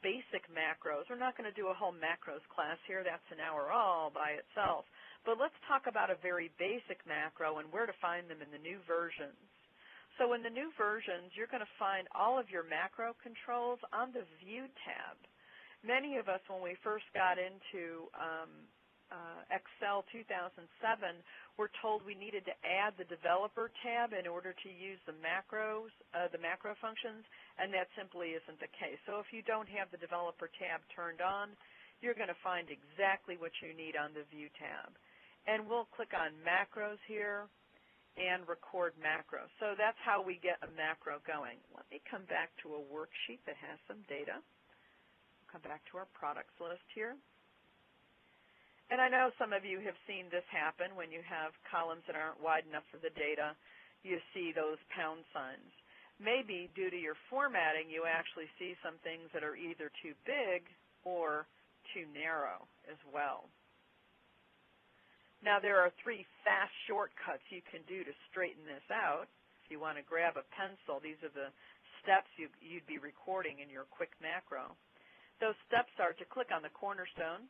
basic macros. We're not going to do a whole macros class here. That's an hour all by itself. But let's talk about a very basic macro and where to find them in the new versions. So in the new versions, you're going to find all of your macro controls on the View tab. Many of us, when we first got into Excel 2007, were told we needed to add the Developer tab in order to use the macros, the macro functions, and that simply isn't the case. So if you don't have the Developer tab turned on, you're going to find exactly what you need on the View tab. And we'll click on Macros here and Record Macro. So that's how we get a macro going. Let me come back to a worksheet that has some data. Come back to our products list here. And I know some of you have seen this happen when you have columns that aren't wide enough for the data. You see those pound signs. Maybe due to your formatting, you actually see some things that are either too big or too narrow as well. Now, there are 3 fast shortcuts you can do to straighten this out. If you want to grab a pencil, these are the steps you'd be recording in your quick macro. Those steps are to click on the cornerstone,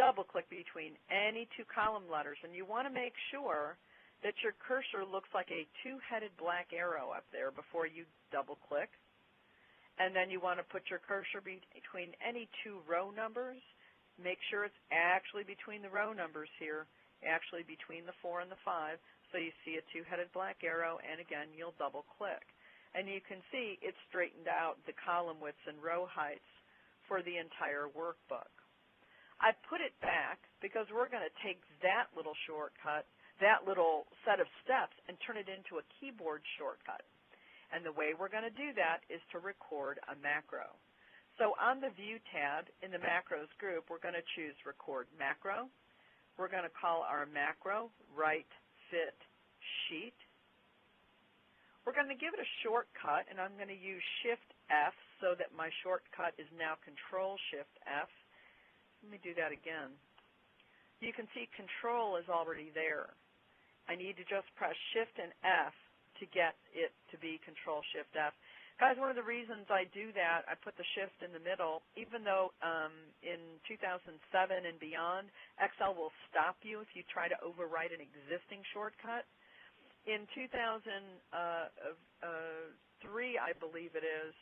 double-click between any 2 column letters, and you want to make sure that your cursor looks like a 2-headed black arrow up there before you double-click. And then you want to put your cursor between any 2 row numbers. Make sure it's actually between the row numbers here, actually between the 4 and the 5, so you see a 2-headed black arrow, and again, you'll double-click. And you can see it straightened out the column widths and row heights for the entire workbook. I put it back because we're going to take that little shortcut, that little set of steps, and turn it into a keyboard shortcut. And the way we're going to do that is to record a macro. So on the View tab in the Macros group, we're going to choose Record Macro. We're going to call our macro Right Fit Sheet. We're going to give it a shortcut, and I'm going to use Shift-F so that my shortcut is now Control-Shift-F. Let me do that again. You can see Control is already there. I need to just press Shift and F to get it to be Control-Shift-F. Guys, one of the reasons I do that, I put the shift in the middle, even though in 2007 and beyond, Excel will stop you if you try to overwrite an existing shortcut. In 2003, I believe it is,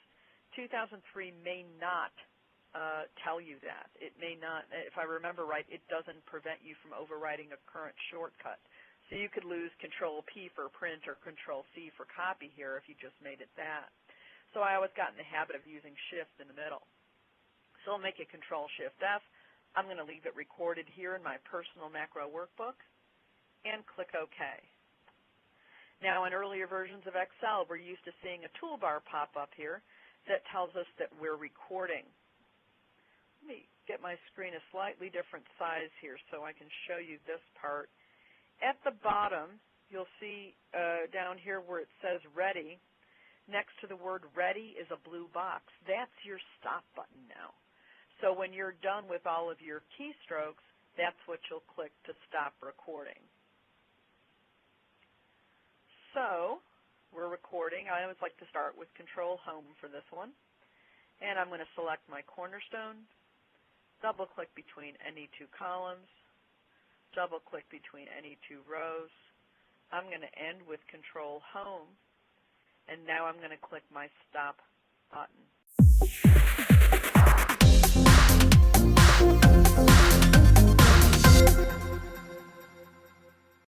2003 may not tell you that. It may not, if I remember right, it doesn't prevent you from overwriting a current shortcut. So you could lose Control-P for print or Control-C for copy here if you just made it that. So I always got in the habit of using Shift in the middle. So I'll make it Control-Shift-F. I'm going to leave it recorded here in my personal macro workbook and click OK. Now, in earlier versions of Excel, we're used to seeing a toolbar pop up here that tells us that we're recording. Let me get my screen a slightly different size here so I can show you this part. At the bottom, you'll see down here where it says Ready. Next to the word Ready is a blue box. That's your stop button now. So when you're done with all of your keystrokes, that's what you'll click to stop recording. So we're recording. I always like to start with Control-Home for this one. And I'm going to select my cornerstone, double-click between any 2 columns, double-click between any 2 rows. I'm going to end with Control-Home. And now I'm going to click my Stop button.